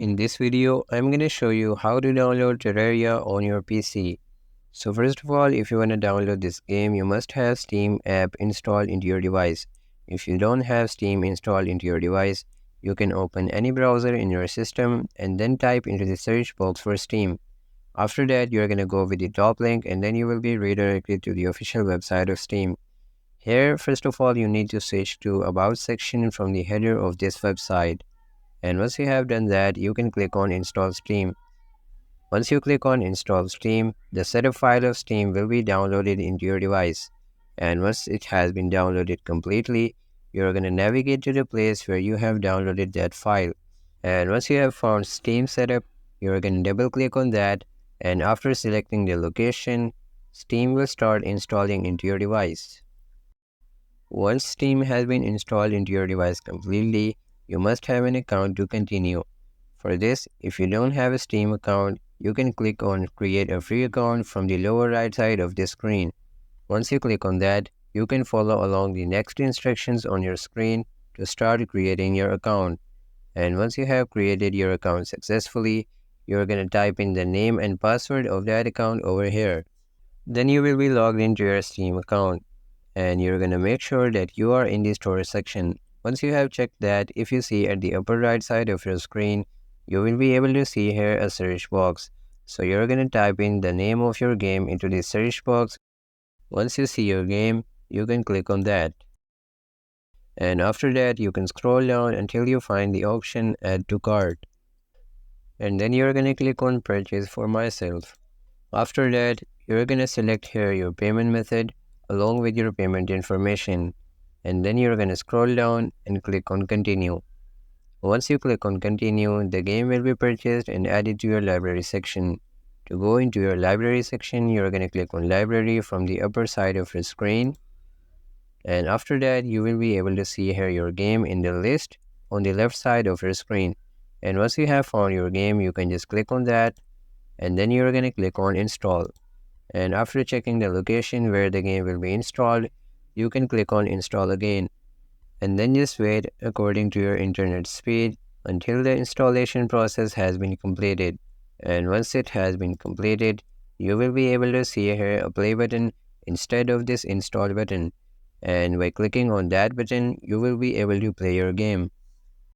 In this video, I'm going to show you how to download Terraria on your PC. So first of all, if you want to download this game, you must have Steam app installed into your device. If you don't have Steam installed into your device, you can open any browser in your system and then type into the search box for Steam. After that, you're going to go with the top link and then you will be redirected to the official website of Steam. Here, first of all, you need to switch to About section from the header of this website. And once you have done that, you can click on Install Steam. Once you click on Install Steam, the setup file of Steam will be downloaded into your device. And once it has been downloaded completely, you're going to navigate to the place where you have downloaded that file. And once you have found Steam setup, you're going to double click on that. And after selecting the location, Steam will start installing into your device. Once Steam has been installed into your device completely, you must have an account to continue. For this, if you don't have a Steam account, you can click on Create a Free Account from the lower right side of the screen. Once you click on that, you can follow along the next instructions on your screen to start creating your account. And once you have created your account successfully, you're going to type in the name and password of that account over here. Then you will be logged into your Steam account. And you're going to make sure that you are in the storage section. Once you have checked that, if you see at the upper right side of your screen, you will be able to see here a search box. So you're going to type in the name of your game into the search box. Once you see your game, you can click on that. And after that, you can scroll down until you find the option Add to Cart. And then you're going to click on Purchase for myself. After that, you're going to select here your payment method along with your payment information, and then you're going to scroll down and click on Continue. Once you click on Continue, the game will be purchased and added to your library section. To go into your library section, you're going to click on Library from the upper side of your screen, and after that you will be able to see here your game in the list on the left side of your screen. And once you have found your game, you can just click on that, and then you're going to click on Install. And after checking the location where the game will be installed, you can click on Install again. And then just wait according to your internet speed until the installation process has been completed. And once it has been completed, you will be able to see here a play button instead of this install button. And by clicking on that button, you will be able to play your game.